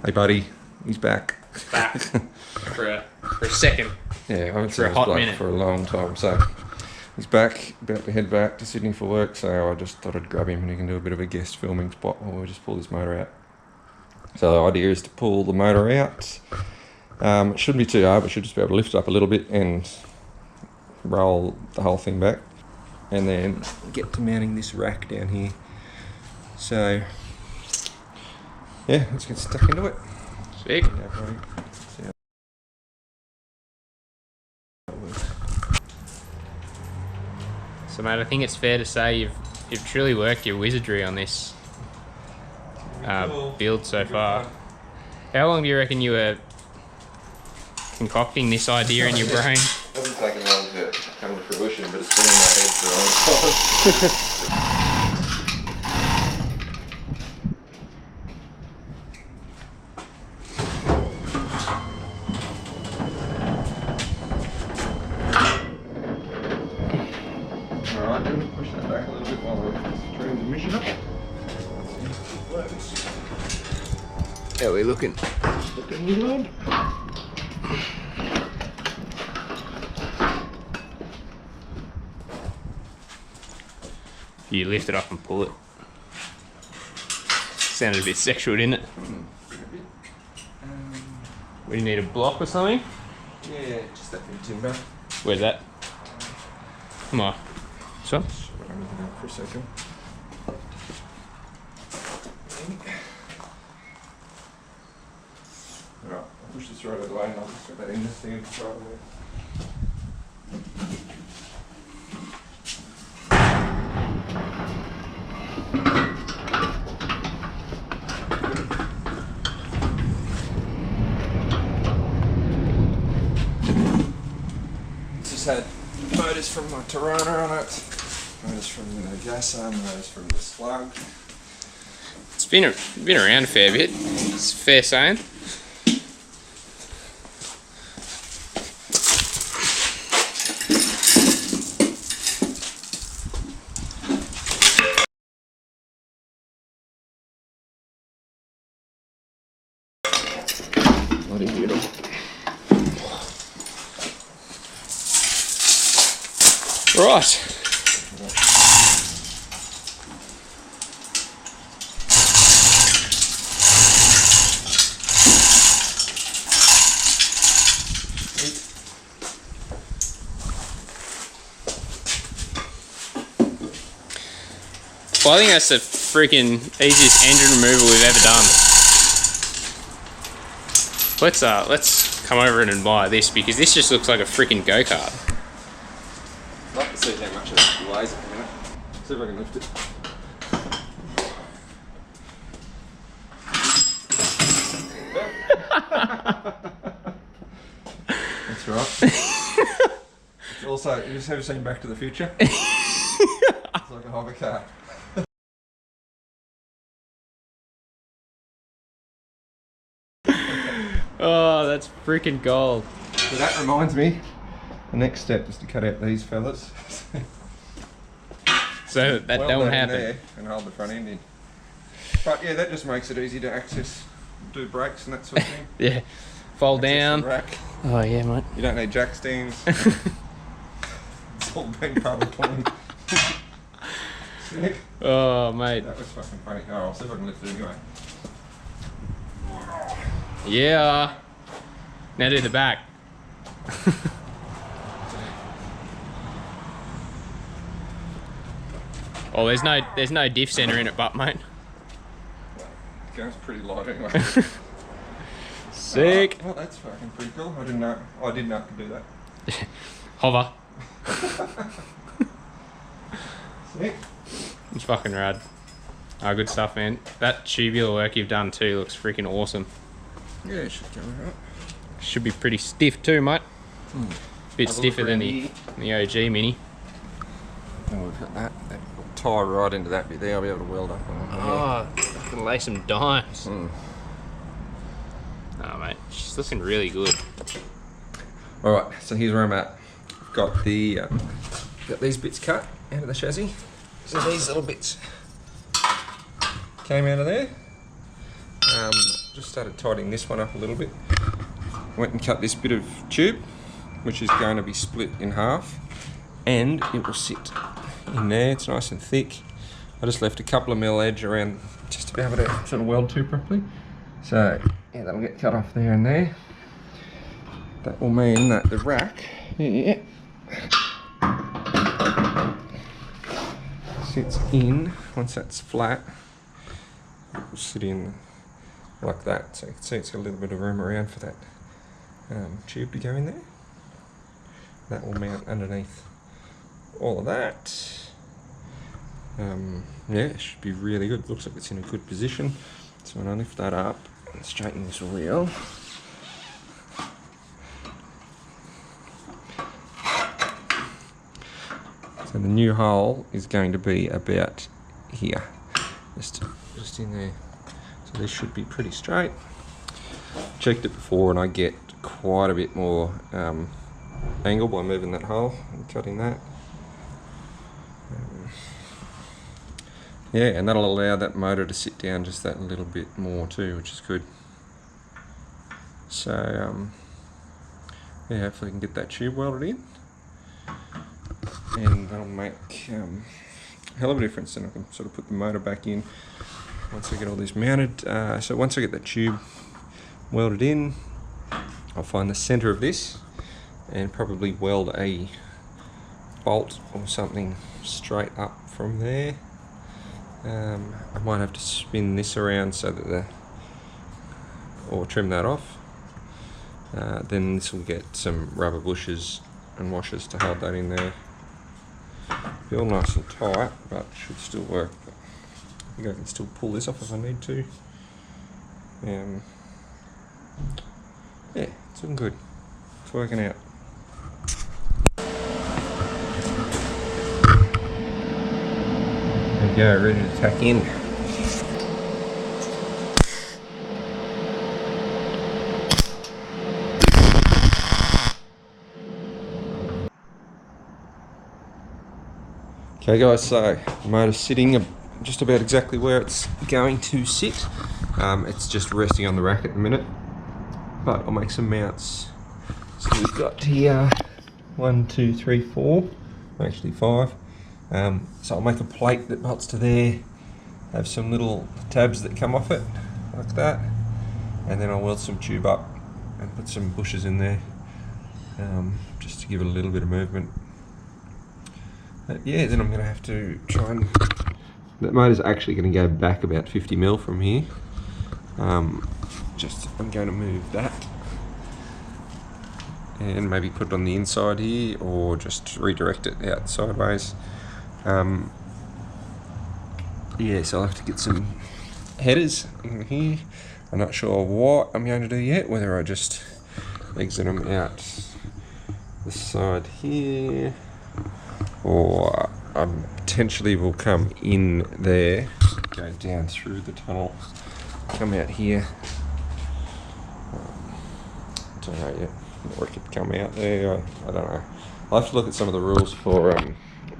Hey buddy, he's back. Back for a second. Yeah, I haven't For seen a this hot bloke minute. for a long time. So he's back, about to head back to Sydney for work. So I just thought I'd grab him and he can do a bit of a guest filming spot while we just pull this motor out. So the idea is to pull the motor out. It shouldn't be too hard, but should just be able to lift it up a little bit and roll the whole thing back. And then get to mounting this rack down here. So yeah, let's get stuck into it. Sick. Yeah, buddy. See how that works. So mate, I think it's fair to say you've truly worked your wizardry on this build so far. How long do you reckon you were concocting this idea in your brain? It hasn't taken long to come to fruition, but it's been in my head for a long time. Alright, then push that back a little bit while we're turning the mission up. How are we looking? Looking good. You lift it up and pull it. Sounded a bit sexual, didn't it? We need a block or something? Yeah, just that bit of timber. Where's that? Come on. This one? For a second. Alright, I'll push this right out of the way and I'll just get that in this thing right away. Just had motors from my Tirana on it, motors from the gasser, motors from the slug. It's been around a fair bit. It's fair saying. Bloody beautiful. Right. Well, I think that's the freaking easiest engine removal we've ever done. Let's come over and admire this because this just looks like a freaking go-kart. I'd like to see how much of that weighs at the minute. See if I can lift it. That's right. It's also, you just have seen Back to the Future? It's like a hover car. Oh, that's freaking gold. So that reminds me, the next step is to cut out these fellas. So that Weld don't in happen. there and hold the front end in. But yeah, that just makes it easy to access, do brakes and that sort of thing. Yeah. Fold Access down. the rack. Oh yeah, mate. You don't need jack stands. It's all been puddle clean. Sick. Oh mate. That was fucking funny. Oh, I'll see if I can lift it anyway. Yeah. Now do the back. Oh, there's no diff center in it, but mate. It goes pretty light anyway. Sick. Oh, that's fucking pretty cool. I didn't know I could do that. Hover. Sick. It's fucking rad. Oh, good stuff, man. That tubular work you've done too looks freaking awesome. Yeah, it should go right. Should be pretty stiff too, mate. Bit Have a stiffer look than around the OG Mini. Oh, we've got that. That will tie right into that bit there. I'll be able to weld up on it. Oh, I can lay some dimes. Mm. Oh, mate, she's looking really good. Alright, so here's where I'm at. I've got the got these bits cut out of the chassis. So these little bits came out of there. just started tightening this one up a little bit. Went and cut this bit of tube, which is going to be split in half, and it will sit in there. It's nice and thick. I just left a couple of mil edge around just to be able to sort of weld to properly. So yeah, that'll get cut off there and there. That will mean that the rack sits in, once that's flat, it will sit in like that. So you can see it's got a little bit of room around for that tube to go in there. That will mount underneath all of that. Yeah, it should be really good. Looks like it's in a good position. So when I lift that up and straighten this wheel, so the new hole is going to be about here, just in there. So this should be pretty straight. Checked it before and I get quite a bit more angle by moving that hole and cutting that. Yeah, and that'll allow that motor to sit down just that little bit more too, which is good. So yeah, hopefully I can get that tube welded in, and that'll make a hell of a difference. Then I can sort of put the motor back in once I get all this mounted. So once I get that tube welded in, I'll find the center of this and probably weld a bolt or something straight up from there. I might have to spin this around so that or trim that off. Then this will get some rubber bushes and washers to hold that in there. Be all nice and tight, but should still work. I think I can still pull this off if I need to. Yeah, it's looking good. It's working out. There we go, ready to tack in. Okay guys, so the motor's sitting just about exactly where it's going to sit. It's just resting on the rack at the minute, but I'll make some mounts. So we've got here 1, 2, 3, 4, actually 5. So I'll make a plate that bolts to there, have some little tabs that come off it, like that, and then I'll weld some tube up and put some bushes in there, just to give it a little bit of movement. But yeah, then I'm going to have to try and... That motor's actually going to go back about 50 mil from here. I'm going to move that and maybe put it on the inside here, or just redirect it out sideways. Yeah, so I'll have to get some headers in here. I'm not sure what I'm going to do yet, whether I just exit them out the side here, or I potentially will come in there, go down through the tunnel, come out here. Don't know yet, or it could come out there, I don't know. I'll have to look at some of the rules for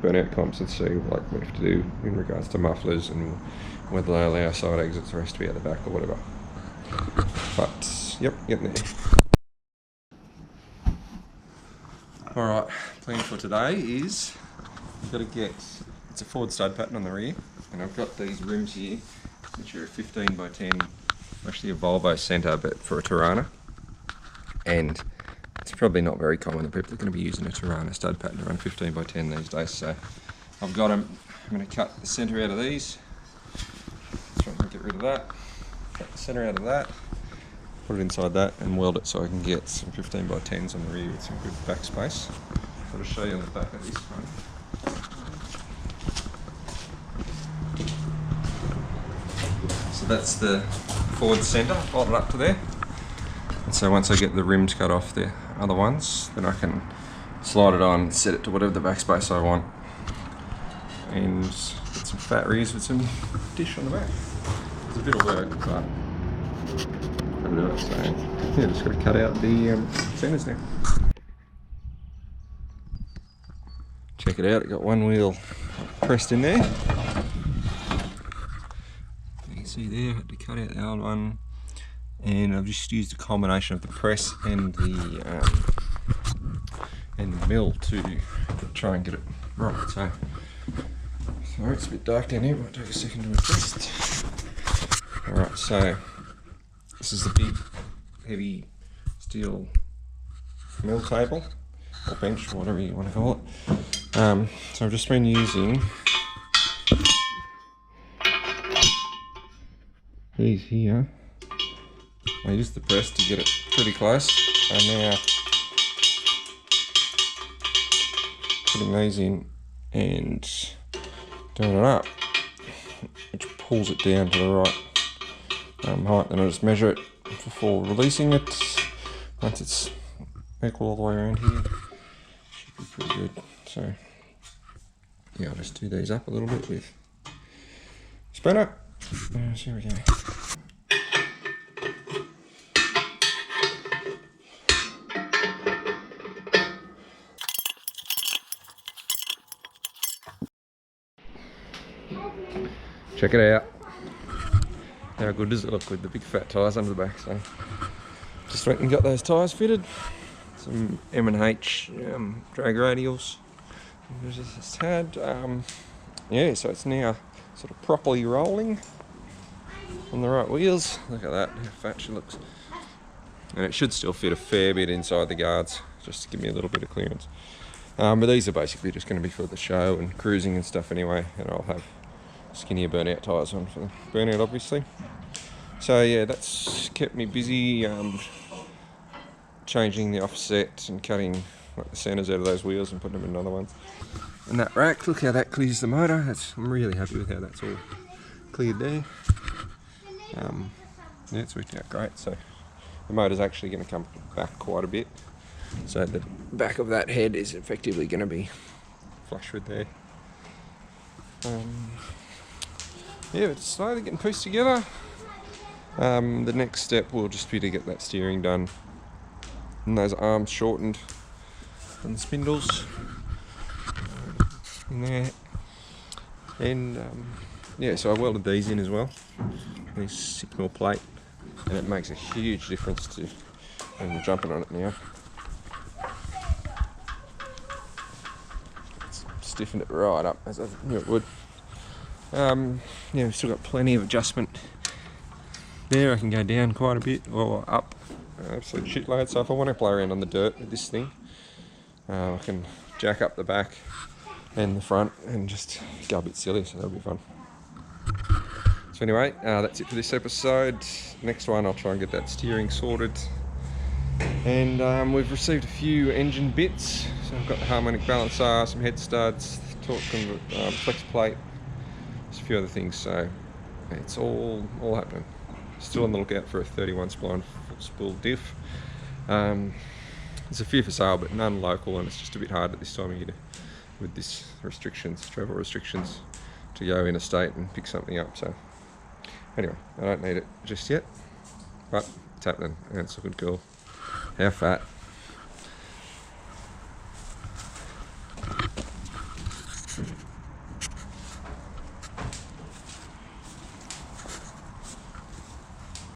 burnout comps and see like what we have to do in regards to mufflers and whether they allow side exits or has to be at the back or whatever. But yep, getting there. Alright, plan for today is I've got to get, it's a Ford stud pattern on the rear, and I've got these rims here which are a 15 by 10, actually a Volvo centre but for a Tirana, and it's probably not very common that people are going to be using a Tirana stud pattern around 15 by 10 these days. So I've got them. I'm going to cut the centre out of these. Let's try and get rid of that. Cut the centre out of that. Put it inside that and weld it so I can get some 15 by 10s on the rear with some good back space. I'll show you on the back of this one. So that's the Ford centre, fold it up to there. And so once I get the rims cut off the other ones, then I can slide it on, set it to whatever the backspace I want, and get some fat rears with some dish on the back. It's a bit of work, but I'll do it. So yeah, just got to cut out the centres now. Check it out, it got one wheel pressed in there. You can see there, I had to cut out the old one. and I've just used a combination of the press and the mill to try and get it right. So sorry, it's a bit dark down here, might take a second to adjust. Alright, so this is the big heavy steel mill table or bench, whatever you want to call it. So I've just been using these here. I used the press to get it pretty close, and now putting these in and doing it up, which pulls it down to the right height. Then I just measure it before releasing it. Once it's equal all the way around here, should be pretty good. So yeah, I'll just do these up a little bit with spanner. So here we go. Check it out. How good does it look with the big fat tyres under the back? So just went and got those tyres fitted. Some M&H drag radials. Just had, yeah, so it's now sort of properly rolling on the right wheels. Look at that, how fat she looks. And it should still fit a fair bit inside the guards, just to give me a little bit of clearance. But these are basically just going to be for the show and cruising and stuff anyway, and I'll have skinnier burnout tyres on for the burnout, obviously. So yeah, that's kept me busy, changing the offset and cutting like the centres out of those wheels and putting them in other ones. And that rack, look how that clears the motor. I'm really happy with how that's all cleared there. Yeah, it's worked out great. So the motor's actually going to come back quite a bit. So the back of that head is effectively going to be flush with there. Yeah, it's slowly getting pieced together. The next step will just be to get that steering done and those arms shortened and the spindles in there. And yeah, so I welded these in as well, these 6mm plate, and it makes a huge difference to when you're jumping on it now. It's stiffened it right up as I knew it would. Yeah, we've still got plenty of adjustment there. I can go down quite a bit or up, absolute shitload. So if I want to play around on the dirt with this thing, I can jack up the back and the front and just go a bit silly, so that'll be fun. So anyway, that's it for this episode. Next one I'll try and get that steering sorted. And we've received a few engine bits. So I've got the harmonic balancer, some head studs, torque flex plate, just a few other things. So it's all happening. Still on the lookout for a 31 spline full spool diff. There's a few for sale, but none local, and it's just a bit hard at this time of year with this travel restrictions, to go interstate and pick something up. So anyway, I don't need it just yet, but it's happening, and it's a good girl. How fat.